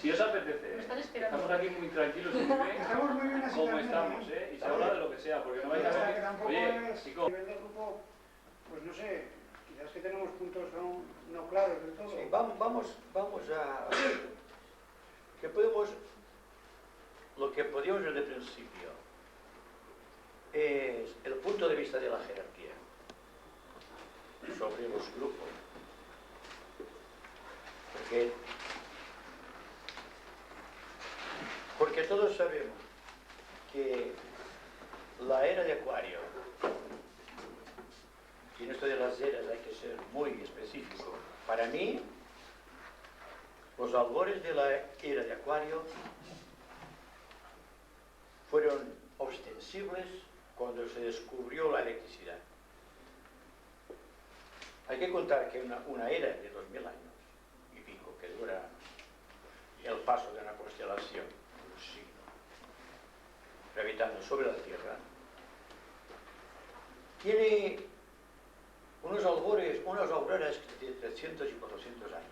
Si os apetece, Me están esperando. estamos aquí muy tranquilos y muy bien. Estamos muy bien así como también, estamos, ¿eh? Y se habla de lo que sea, porque no vais a Hasta que venir. tampoco Oye, es chicos. a nivel de grupo, pues no sé, quizás que tenemos puntos no claros del todo. Sí, vamos a... que podemos... Lo que podíamos ver de principio es el punto de vista de la jerarquía sobre los grupos. Porque todos sabemos que la era de Acuario, y en esto de las eras hay que ser muy específico, para mí los albores de la era de Acuario fueron ostensibles cuando se descubrió la electricidad. Hay que contar que una era de 2000 años y pico, que dura el paso de una constelación, un siglo, gravitando sobre la Tierra, tiene unos albores, unas auroras de 300 y 400 años.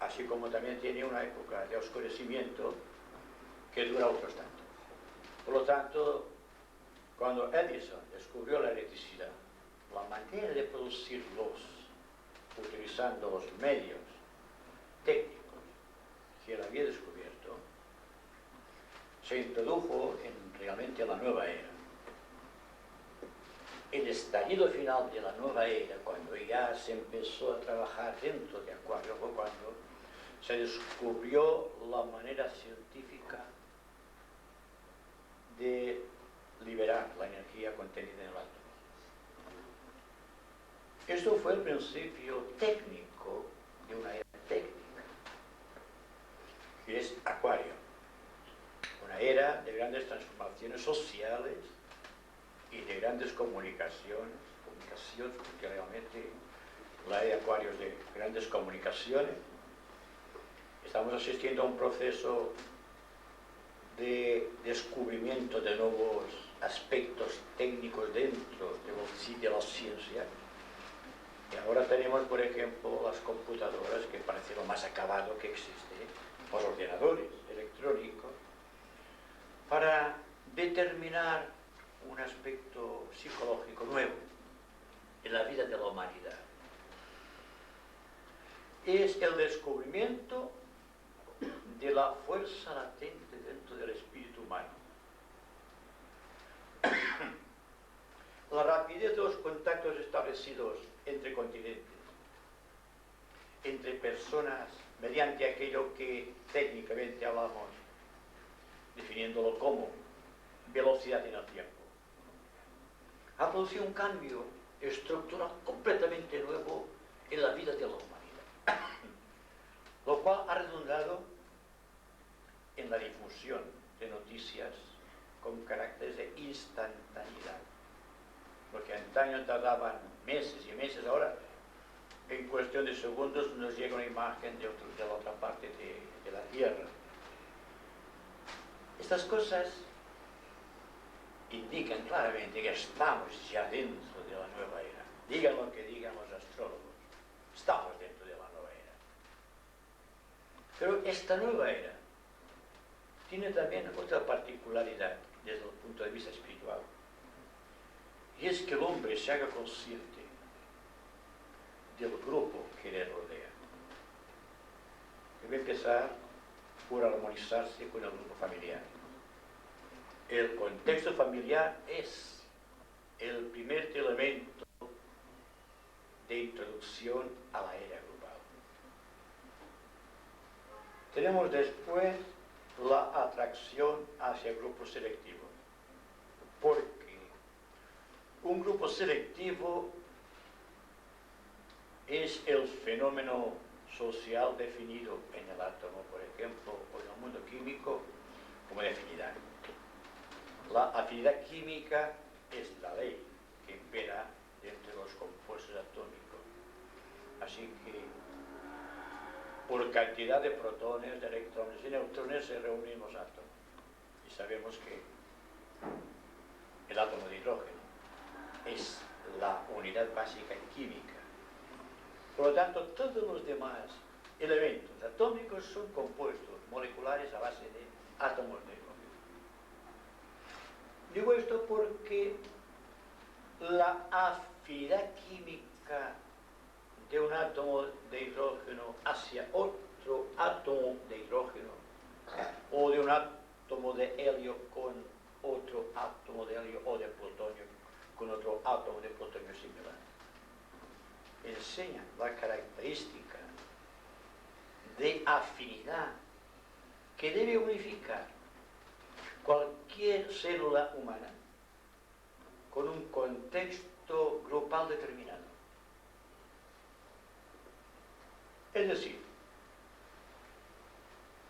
Así como también tiene una época de oscurecimiento que dura otros tantos. Por lo tanto, cuando Edison descubrió la electricidad, la manera de producir luz utilizando los medios técnicos que él había descubierto se introdujo en realmente la nueva era. El estallido final de la nueva era, cuando ya se empezó a trabajar dentro de Acuario, fue cuando se descubrió la manera científica de liberar la energía contenida en el átomo. Esto fue el principio técnico de una era técnica, que es Acuario, una era de grandes transformaciones sociales y de grandes comunicaciones, porque realmente la era de Acuario es de grandes comunicaciones. Estamos asistiendo a un proceso de descubrimiento de nuevos aspectos técnicos dentro de la ciencia. Y ahora tenemos, por ejemplo, las computadoras, que parece lo más acabado que existe, los ordenadores electrónicos, para determinar un aspecto psicológico nuevo en la vida de la humanidad. Es el descubrimiento de la fuerza latente dentro del espíritu humano. La rapidez de los contactos establecidos entre continentes, entre personas, mediante aquello que técnicamente hablamos, definiéndolo como velocidad en el tiempo, ha producido un cambio estructural completamente nuevo en la vida de la humanidad, lo cual ha redundado en la difusión de noticias con caracteres de instantaneidad, porque antaño tardaban meses y meses, ahora en cuestión de segundos nos llega una imagen de la otra parte de la Tierra. Estas cosas indican claramente que estamos ya dentro de la nueva era. Digan lo que digan los astrólogos, estamos dentro de la nueva era. Pero esta nueva era tiene también otra particularidad desde el punto de vista espiritual, y es que el hombre se haga consciente del grupo que le rodea. Debe empezar por armonizarse con el grupo familiar. El contexto familiar es el primer elemento de introducción a la era global. Tenemos después la atracción hacia grupos selectivos, porque un grupo selectivo es el fenómeno social definido en el átomo, por ejemplo, o en el mundo químico, como de afinidad. La afinidad química es la ley que impera entre los compuestos atómicos. Así que, por cantidad de protones, de electrones y neutrones se reúnen los átomos. Y sabemos que el átomo de hidrógeno es la unidad básica química. Por lo tanto, todos los demás elementos atómicos son compuestos moleculares a base de átomos de hidrógeno. Digo esto porque la afinidad química de un átomo de hidrógeno hacia otro átomo de hidrógeno o de un átomo de helio con otro átomo de helio o de plutonio con otro átomo de plutonio similar enseña la característica de afinidad que debe unificar cualquier célula humana con un contexto grupal determinado. Es decir,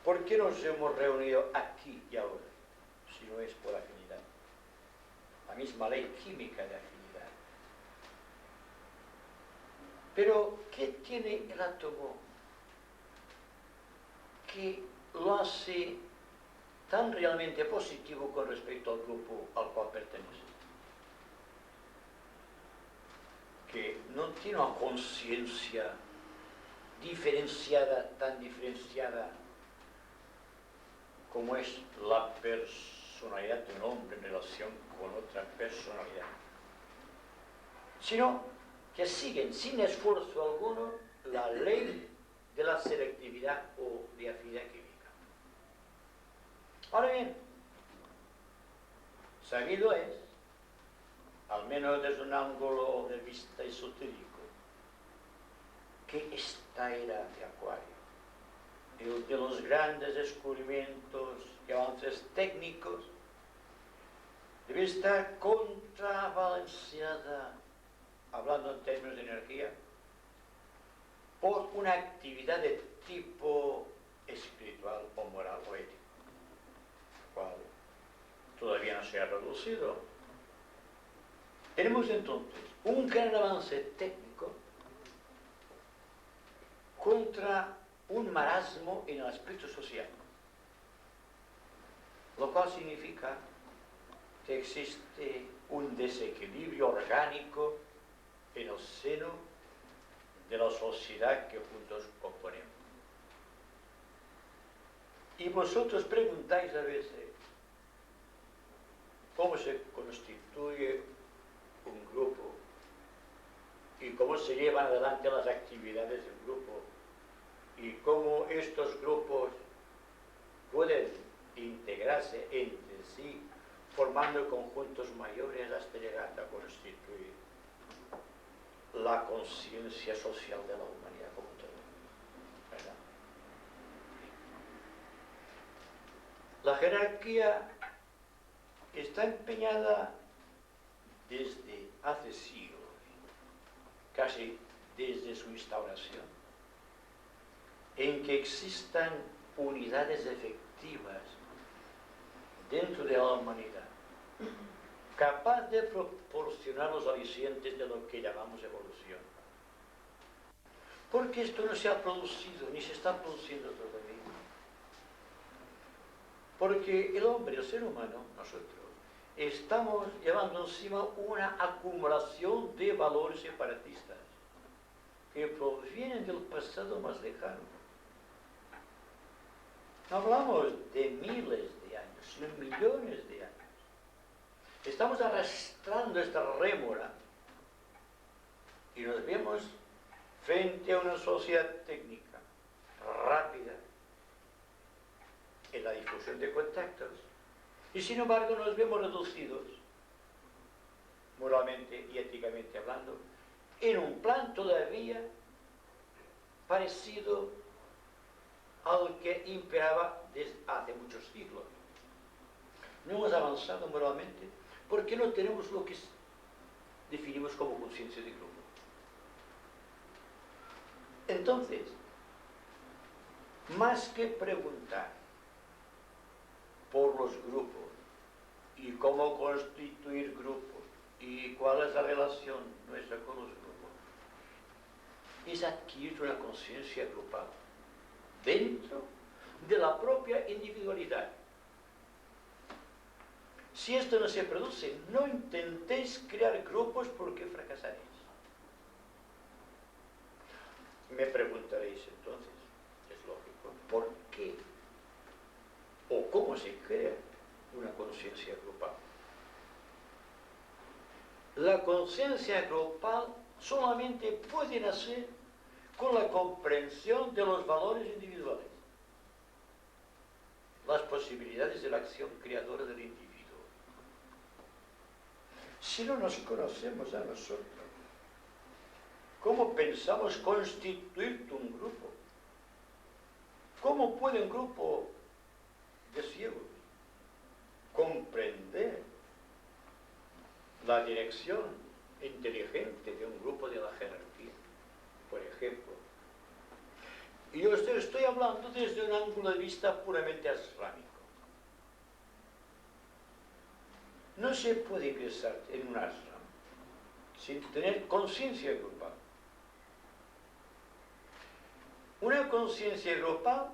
¿por qué nos hemos reunido aquí y ahora? Si no es por afinidad. La misma ley química de afinidad. Pero, ¿qué tiene el átomo que lo hace tan realmente positivo con respecto al grupo al cual pertenece? Que no tiene una conciencia diferenciada, tan diferenciada como es la personalidad de un hombre en relación con otra personalidad, sino que siguen sin esfuerzo alguno la ley de la selectividad o de afinidad química. Ahora bien, sabido es, al menos desde un ángulo de vista esotérico, que esta era de Acuario, el de los grandes descubrimientos y avances técnicos, debe estar contrabalanceada, hablando en términos de energía, por una actividad de tipo espiritual o moral o ético, cual todavía no se ha reducido. Tenemos entonces un gran avance técnico contra un marasmo en el aspecto social, lo cual significa que existe un desequilibrio orgánico en el seno de la sociedad que juntos componemos. Y vosotros preguntáis a veces cómo se constituye un grupo y cómo se llevan adelante las actividades del grupo y cómo estos grupos pueden integrarse entre sí formando conjuntos mayores hasta llegar a constituir la conciencia social de la humanidad como todo, ¿verdad? La jerarquía está empeñada desde hace siglos, casi desde su instauración, en que existan unidades efectivas dentro de la humanidad, capaz de proporcionar los alicientes de lo que llamamos evolución. Porque esto no se ha producido, ni se está produciendo todavía. Porque el hombre, el ser humano, nosotros, estamos llevando encima una acumulación de valores separatistas que provienen del pasado más lejano. No hablamos de miles de años, sino millones de años. Estamos arrastrando esta rémora y nos vemos frente a una sociedad técnica rápida en la difusión de contactos y sin embargo nos vemos reducidos, moralmente y éticamente hablando, en un plan todavía parecido al que imperaba desde hace muchos siglos. No hemos avanzado moralmente porque no tenemos lo que definimos como conciencia de grupo. Entonces, más que preguntar por los grupos y cómo constituir grupos y cuál es la relación nuestra con los grupos, es adquirir una conciencia grupal dentro de la propia individualidad. Si esto no se produce, no intentéis crear grupos porque fracasaréis. Me preguntaréis entonces, ¿cómo se crea una conciencia grupal? La conciencia grupal solamente puede nacer con la comprensión de los valores individuales, las posibilidades de la acción creadora del individuo. Si no nos conocemos a nosotros, ¿cómo pensamos constituir un grupo? ¿Cómo puede un grupo de ciegos comprender la dirección inteligente de un grupo de la jerarquía, por ejemplo? Y yo estoy hablando desde un ángulo de vista puramente asrámico. No se puede ingresar en un ashram sin tener conciencia grupal. Una conciencia grupal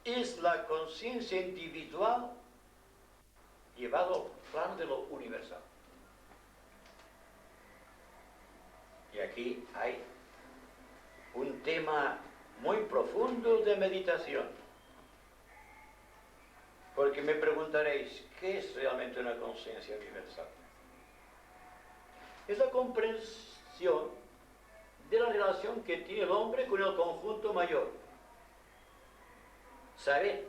es la conciencia individual llevado al plano de lo universal. Y aquí hay un tema muy profundo de meditación. Porque me preguntaréis, ¿qué es realmente una conciencia universal? Es la comprensión de la relación que tiene el hombre con el conjunto mayor. Saber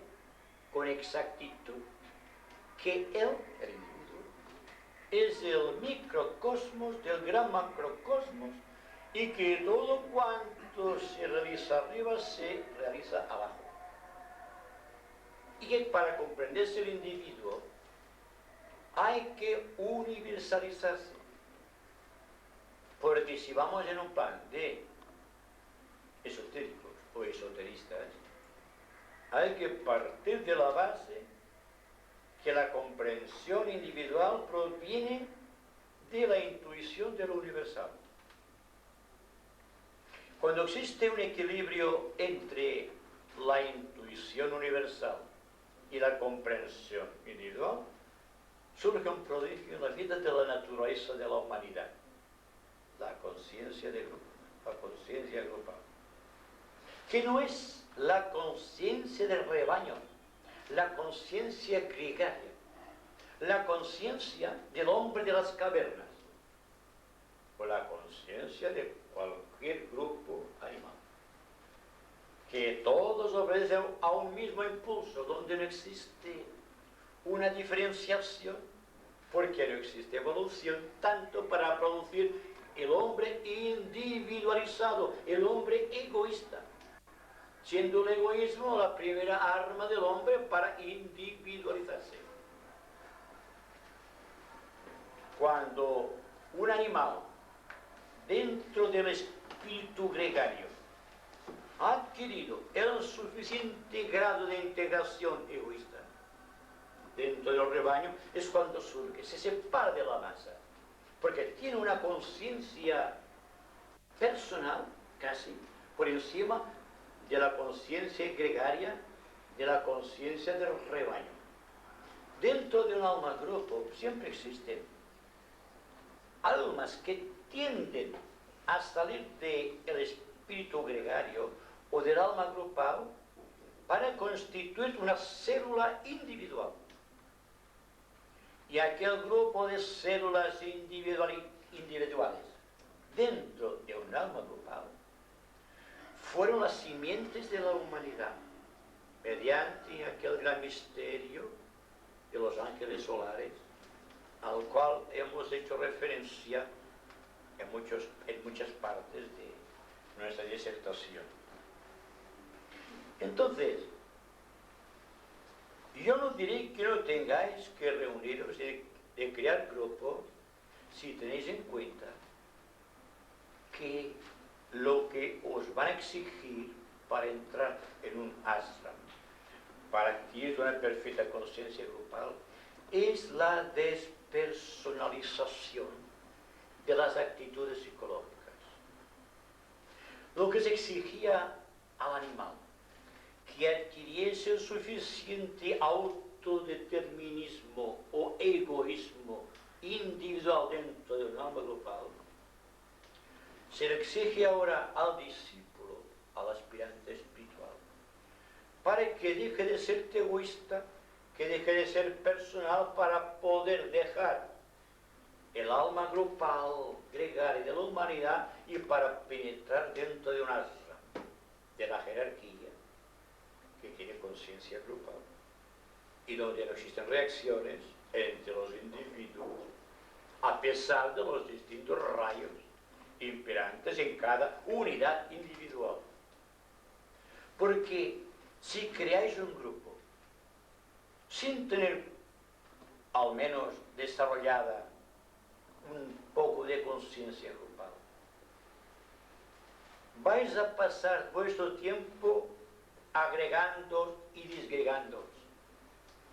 con exactitud que él, el individuo, es el microcosmos del gran macrocosmos y que todo cuanto se realiza arriba se realiza abajo. Y que para comprenderse el individuo hay que universalizarse. Porque si vamos en un plan de esotéricos o esoteristas, hay que partir de la base que la comprensión individual proviene de la intuición de lo universal. Cuando existe un equilibrio entre la intuición universal y la comprensión individual, surge un prodigio en la vida de la naturaleza de la humanidad, la conciencia de grupo, la conciencia grupal, que no es la conciencia del rebaño, la conciencia gregaria, la conciencia del hombre de las cavernas, o la conciencia de cualquier grupo animal, que todos obedecen a un mismo impulso, donde no existe una diferenciación, porque no existe evolución, tanto para producir el hombre individualizado, el hombre egoísta, siendo el egoísmo la primera arma del hombre para individualizarse. Cuando un animal, dentro del espíritu gregario, ha adquirido el suficiente grado de integración egoísta dentro del rebaño, es cuando surge, se separa de la masa, porque tiene una conciencia personal, casi, por encima de la conciencia gregaria, de la conciencia del rebaño. Dentro de un alma grupo siempre existen almas que tienden a salir del espíritu gregario o del alma grupal para constituir una célula individual. Y aquel grupo de células individuales dentro de un alma grupal fueron las simientes de la humanidad mediante aquel gran misterio de los ángeles solares, al cual hemos hecho referencia en muchas partes de nuestra disertación. Entonces, yo no diré que no tengáis que reuniros de crear grupos si tenéis en cuenta que lo que os van a exigir para entrar en un ashram, para adquirir una perfecta conciencia grupal, es la despersonalización de las actitudes psicológicas. Lo que se exigía al animal, que adquiriese el suficiente autodeterminismo o egoísmo individual dentro de un alma grupal, se le exige ahora al discípulo, al aspirante espiritual, para que deje de ser egoísta que deje de ser personal para poder dejar el alma grupal, gregaria de la humanidad y para penetrar dentro de la jerarquía que tiene conciencia grupal y donde no existen reacciones entre los individuos a pesar de los distintos rayos imperantes en cada unidad individual. Porque si creáis un grupo sin tener al menos desarrollada un poco de conciencia grupal, vais a pasar vuestro tiempo agregándoos y disgregándoos,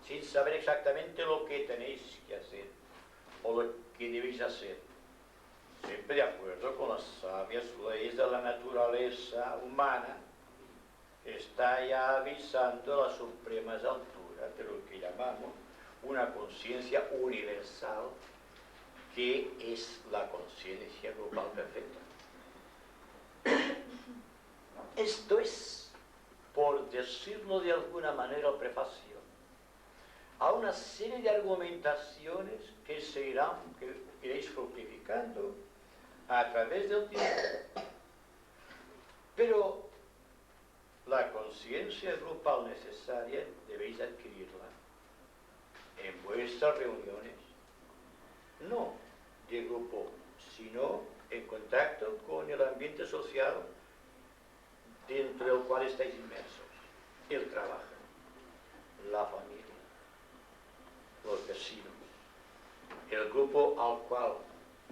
sin saber exactamente lo que tenéis que hacer o lo que debéis hacer, siempre de acuerdo con las sabias leyes de la naturaleza humana, que está ya avisando las supremas alturas de lo que llamamos una conciencia universal, que es la conciencia global perfecta. Esto es, por decirlo de alguna manera o prefacio, a una serie de argumentaciones que iréis fructificando a través del tiempo. Pero la conciencia grupal necesaria debéis adquirirla en vuestras reuniones, no de grupo, sino en contacto con el ambiente social dentro del cual estáis inmersos, el trabajo, la familia, los vecinos, el grupo al cual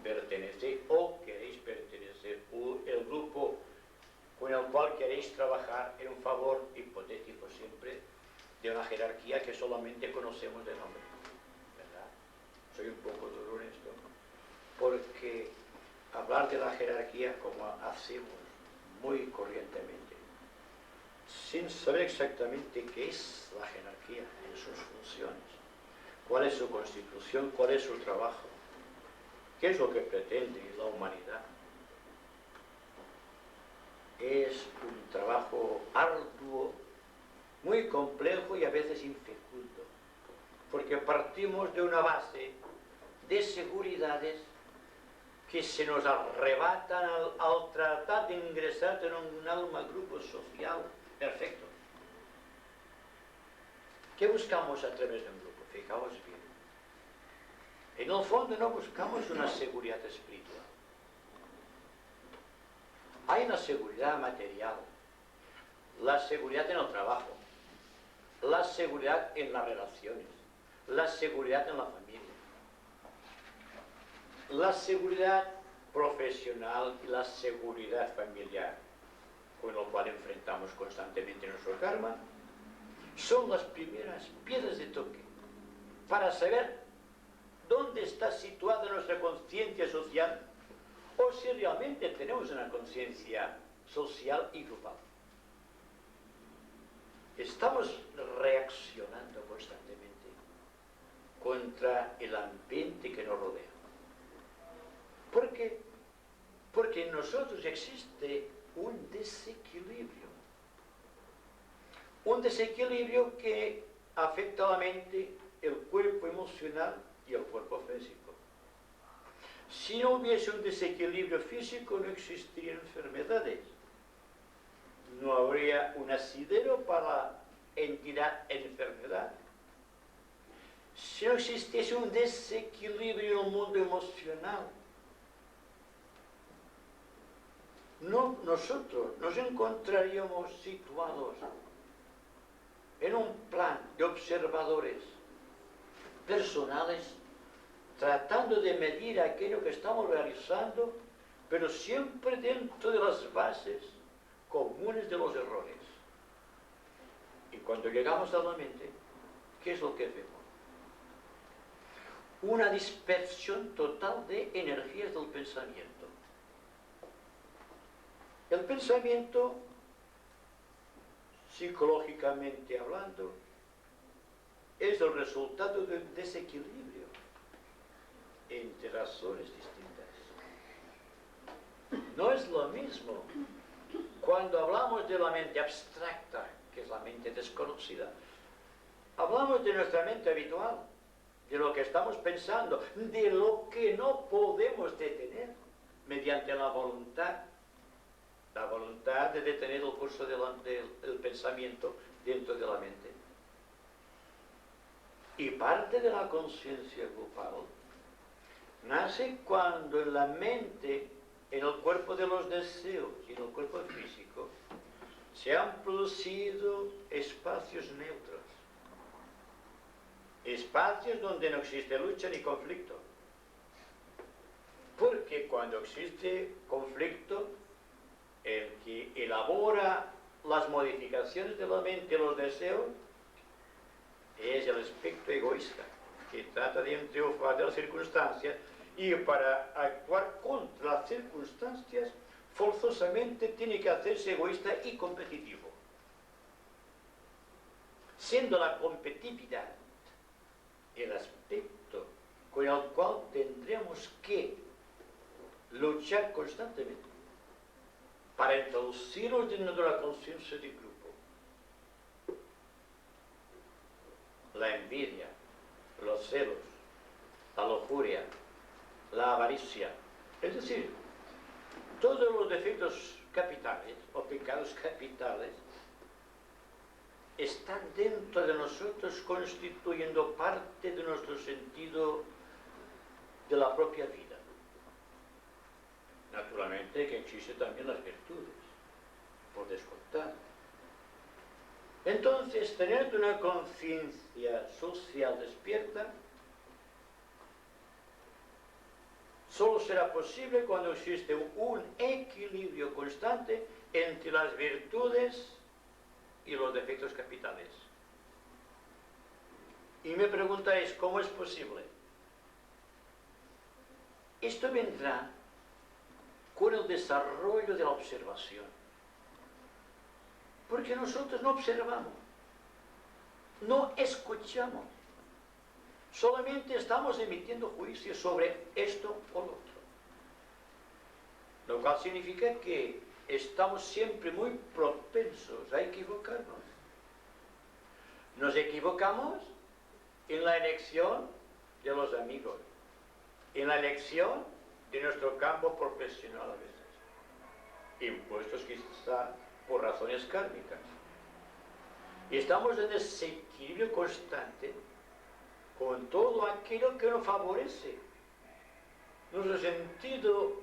pertenecéis o queréis pertenecer, o el grupo con el cual queréis trabajar en un favor hipotético siempre de una jerarquía que solamente conocemos de nombre, ¿verdad? Soy un poco duro en esto, porque hablar de la jerarquía como hacemos muy corrientemente, sin saber exactamente qué es la jerarquía en sus funciones, cuál es su constitución, cuál es su trabajo, qué es lo que pretende la humanidad. Es un trabajo arduo, muy complejo y a veces infecundo, porque partimos de una base de seguridades que se nos arrebatan al tratar de ingresar en un alma grupo social perfecto. ¿Qué buscamos a través de un grupo? Fijaos bien. En el fondo no buscamos una seguridad espiritual. Hay una seguridad material, la seguridad en el trabajo, la seguridad en las relaciones, la seguridad en la familia, la seguridad profesional y la seguridad familiar, con lo cual enfrentamos constantemente nuestro karma, son las primeras piedras de toque para saber dónde está situada nuestra conciencia social o si realmente tenemos una conciencia social y grupal. Estamos reaccionando constantemente contra el ambiente que nos rodea. ¿Por qué? Porque en nosotros existe un desequilibrio. Un desequilibrio que afecta a la mente, el cuerpo emocional y el cuerpo físico. Si no hubiese un desequilibrio físico, no existirían enfermedades. No habría un asidero para entidad enfermedad. Si no existiese un desequilibrio en el mundo emocional, nosotros nos encontraríamos situados en un plan de observadores personales, tratando de medir aquello que estamos realizando, pero siempre dentro de las bases comunes de los errores. Y cuando llegamos a la mente, ¿qué es lo que vemos? Una dispersión total de energías del pensamiento. El pensamiento, psicológicamente hablando, es el resultado de un desequilibrio entre razones distintas. No es lo mismo cuando hablamos de la mente abstracta, que es la mente desconocida, hablamos de nuestra mente habitual, de lo que estamos pensando, de lo que no podemos detener mediante la voluntad de detener el curso del pensamiento dentro de la mente. Y parte de la conciencia grupal nace cuando en la mente, en el cuerpo de los deseos y en el cuerpo físico, se han producido espacios neutros, espacios donde no existe lucha ni conflicto. Porque cuando existe conflicto, el que elabora las modificaciones de la mente y los deseos es el aspecto egoísta, que trata de triunfar de las circunstancias y para actuar contra las circunstancias forzosamente tiene que hacerse egoísta y competitivo. Siendo la competitividad el aspecto con el cual tendremos que luchar constantemente para introducirnos dentro de la conciencia de grupo. La envidia, los celos, la lujuria, la avaricia, es decir, todos los defectos capitales o pecados capitales están dentro de nosotros constituyendo parte de nuestro sentido de la propia vida. Naturalmente que existen también las virtudes, por descontado. Entonces, tener una conciencia social despierta solo será posible cuando existe un equilibrio constante entre las virtudes y los defectos capitales. Y me preguntáis, ¿cómo es posible? Esto vendrá con el desarrollo de la observación. Porque nosotros no observamos, no escuchamos, solamente estamos emitiendo juicios sobre esto o lo otro. Lo cual significa que estamos siempre muy propensos a equivocarnos. Nos equivocamos en la elección de los amigos, en la elección de nuestro campo profesional a veces, impuestos quizá por razones kármicas. Y estamos en desequilibrio constante con todo aquello que nos favorece nuestro sentido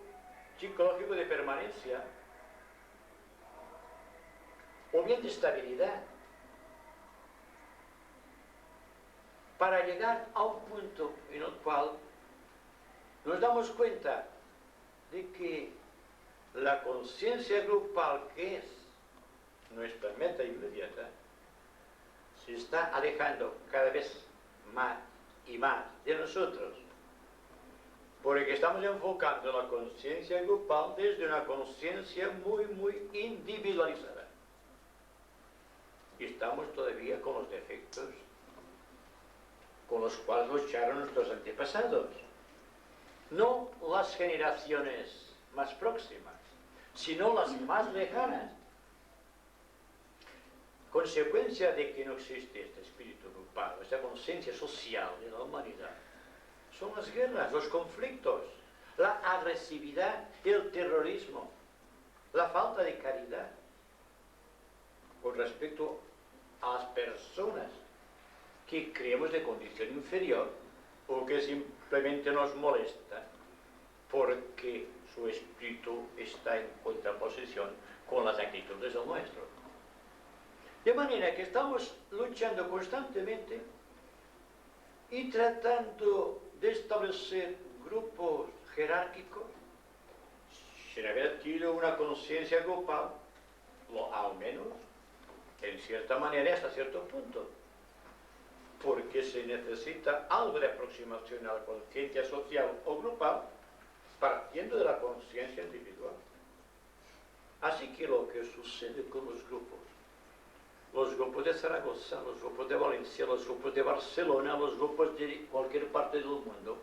psicológico de permanencia o bien de estabilidad, para llegar a un punto en el cual nos damos cuenta de que la conciencia grupal, que es nuestra meta inmediata, se está alejando cada vez más y más de nosotros, porque estamos enfocando la conciencia grupal desde una conciencia muy individualizada. Y estamos todavía con los defectos con los cuales lucharon nuestros antepasados. No las generaciones más próximas, sino las más lejanas. Consecuencia de que no existe este espíritu grupal, esta conciencia social de la humanidad, son las guerras, los conflictos, la agresividad, el terrorismo, la falta de caridad con respecto a las personas que creemos de condición inferior o que simplemente nos molesta porque su espíritu está en contraposición con las actitudes del nuestro. De manera que estamos luchando constantemente y tratando de establecer grupos jerárquicos sin haber adquirido una conciencia grupal, o al menos en cierta manera hasta cierto punto, porque se necesita algo de aproximación a la conciencia social o grupal partiendo de la conciencia individual. Así que lo que sucede con los grupos de Zaragoza, los grupos de Valencia, los grupos de Barcelona, los grupos de cualquier parte del mundo,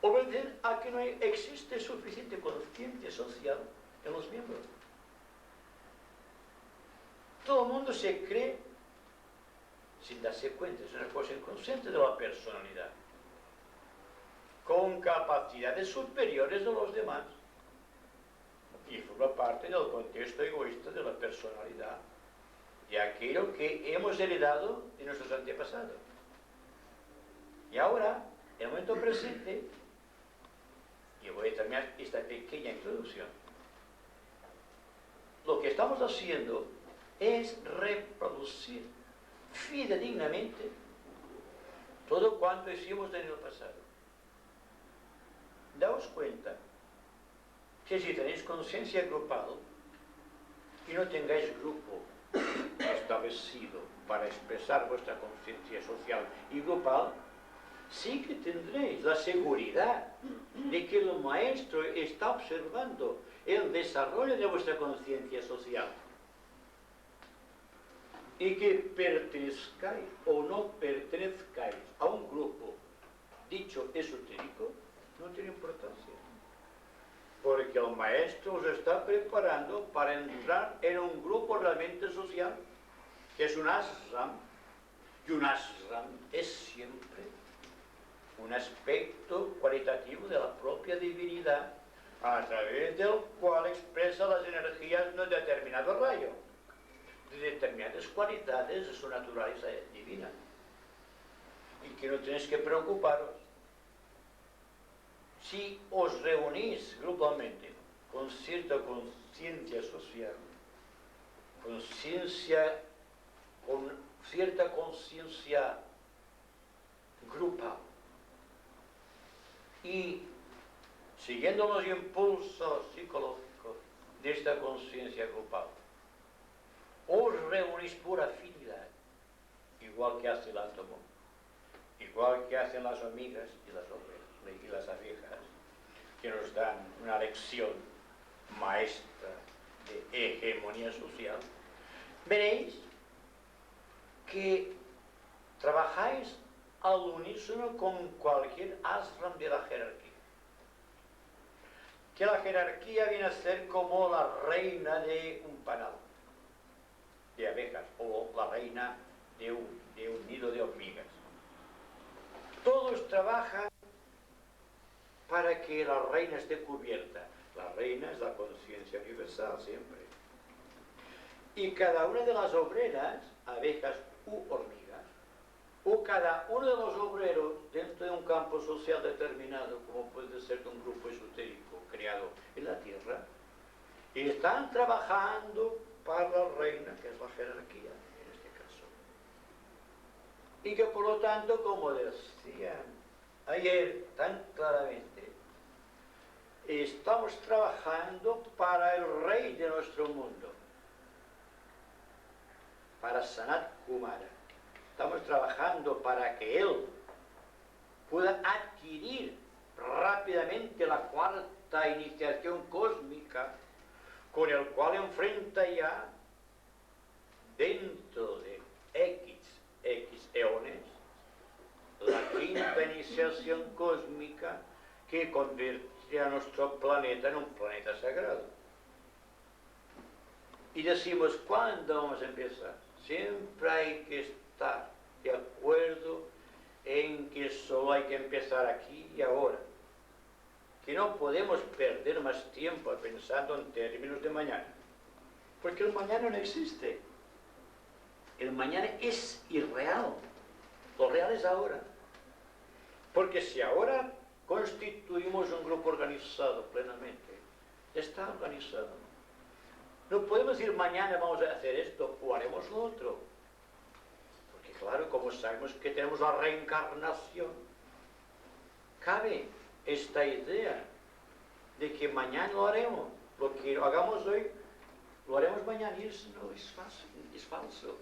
obedecen a que no existe suficiente conciencia social en los miembros. Todo el mundo se cree sin darse cuenta, es una cosa inconsciente de la personalidad, con capacidades superiores de los demás, y forma parte del contexto egoísta de la personalidad, de aquello que hemos heredado de nuestros antepasados. Y ahora, en el momento presente, y voy a terminar esta pequeña introducción, lo que estamos haciendo es reproducir fidedignamente todo cuanto hicimos en el pasado. Daos cuenta que si tenéis conciencia grupal y no tengáis grupo establecido para expresar vuestra conciencia social y grupal, sí que tendréis la seguridad de que el maestro está observando el desarrollo de vuestra conciencia social. Y que pertenezcáis o no pertenezcáis a un grupo dicho esotérico, no tiene importancia. Porque el maestro os está preparando para entrar en un grupo realmente social, que es un ashram. Y un ashram es siempre un aspecto cualitativo de la propia divinidad, a través del cual expresa las energías de un determinado rayo, de determinadas cualidades de su naturaleza divina. Y que no tenéis que preocuparos. Si os reunís grupalmente con cierta conciencia social, con cierta conciencia grupal, y siguiendo los impulsos psicológicos de esta conciencia grupal, os reunís por afinidad, igual que hace el átomo, igual que hacen las hormigas y las abejas, que nos dan una lección maestra de hegemonía social, veréis que trabajáis al unísono con cualquier ashram de la jerarquía. Que la jerarquía viene a ser como la reina de un panal de abejas o la reina de un nido de hormigas. Todos trabajan para que la reina esté cubierta. La reina es la conciencia universal siempre. Y cada una de las obreras, abejas u hormigas, o cada uno de los obreros dentro de un campo social determinado, como puede ser de un grupo esotérico creado en la tierra, están trabajando para la reina, que es la jerarquía en este caso. Y que por lo tanto, como decían ayer tan claramente, estamos trabajando para el rey de nuestro mundo, para Sanat Kumara. Estamos trabajando para que él pueda adquirir rápidamente la cuarta iniciación cósmica, con el cual enfrenta ya, dentro de X eones, la quinta iniciación cósmica que convertirá a nuestro planeta en un planeta sagrado. Y decimos, ¿cuándo vamos a empezar? Siempre hay que estar de acuerdo en que solo hay que empezar aquí y ahora. Que no podemos perder más tiempo pensando en términos de mañana. Porque el mañana no existe. El mañana es irreal. Lo real es ahora. Porque si ahora constituimos un grupo organizado plenamente, está organizado. No podemos decir mañana vamos a hacer esto o haremos lo otro. Porque claro, como sabemos que tenemos la reencarnación, cabe esta idea de que mañana lo haremos. Lo que hagamos hoy, lo haremos mañana, y eso no es fácil, es falso.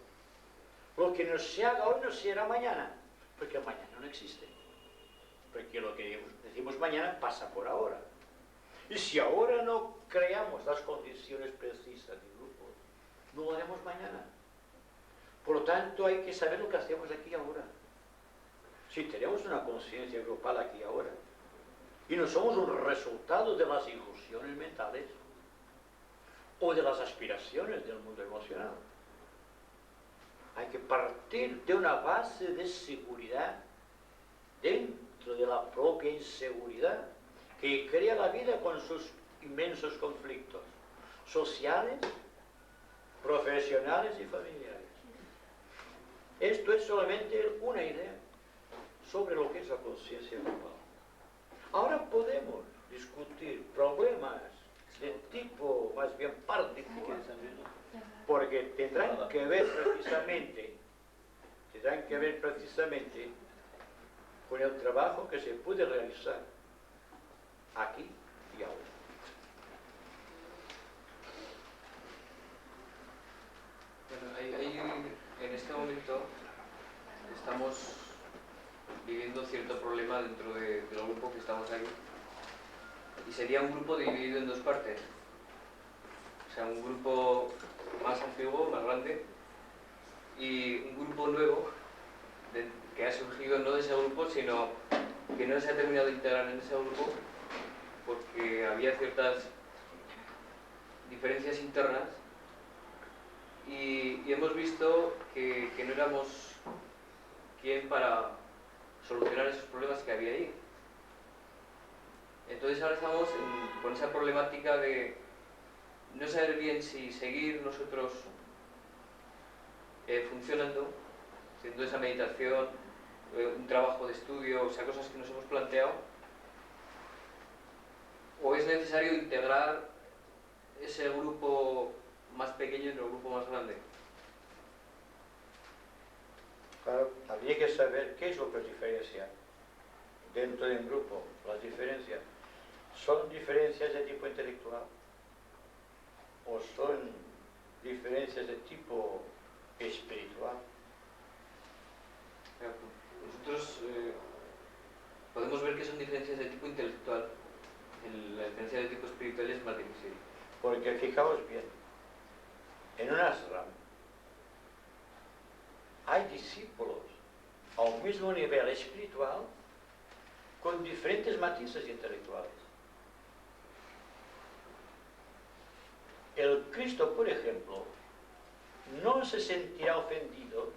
Lo que no se haga hoy no se hará mañana, porque el mañana no existe. Porque lo que decimos mañana pasa por ahora. Y si ahora no creamos las condiciones precisas del grupo, no lo haremos mañana. Por lo tanto, hay que saber lo que hacemos aquí ahora. Si tenemos una conciencia grupal aquí ahora, y no somos un resultado de las ilusiones mentales o de las aspiraciones del mundo emocional, hay que partir de una base de seguridad dentro de la propia inseguridad que crea la vida con sus inmensos conflictos sociales, profesionales y familiares. Esto es solamente una idea sobre lo que es la conciencia global. Ahora podemos discutir problemas de tipo más bien particular, porque tendrán que ver precisamente con el trabajo que se puede realizar aquí y ahora. Bueno, en este momento estamos viviendo cierto problema dentro del grupo que estamos ahí, y sería un grupo dividido en dos partes. O sea, un grupo más antiguo, más grande, y un grupo nuevo que ha surgido no de ese grupo, sino que no se ha terminado de integrar en ese grupo porque había ciertas diferencias internas, y hemos visto que no éramos quien para solucionar esos problemas que había ahí. Entonces ahora estamos con esa problemática de no saber bien si seguir nosotros funcionando, haciendo esa meditación, un trabajo de estudio, o sea, cosas que nos hemos planteado, o es necesario integrar ese grupo más pequeño en el grupo más grande. Claro, habría que saber qué es lo que os diferencia dentro de un grupo. Las diferencias, ¿son diferencias de tipo intelectual? ¿O son diferencias de tipo espiritual? Nosotros podemos ver que son diferencias de tipo intelectual. La diferencia de tipo espiritual es más difícil. Porque fijaos bien, en un ashram hay discípulos a un mismo nivel espiritual con diferentes matices intelectuales. El Cristo, por ejemplo, no se sentirá ofendido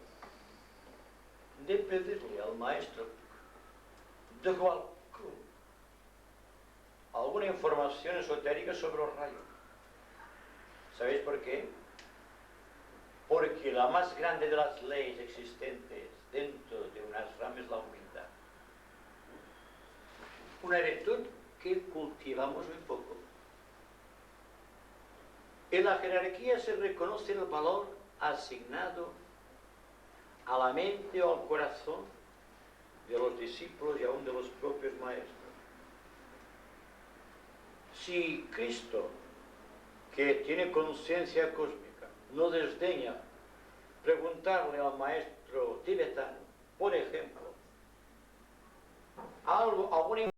de pedirle al maestro de Hualcún alguna información esotérica sobre los rayos. ¿Sabéis por qué? Porque la más grande de las leyes existentes dentro de un ashram es la humildad. Una virtud que cultivamos muy poco. En la jerarquía se reconoce el valor asignado a la mente o al corazón de los discípulos y aún de los propios maestros. Si Cristo, que tiene conciencia cósmica, no desdeña preguntarle al maestro tibetano, por ejemplo, alguna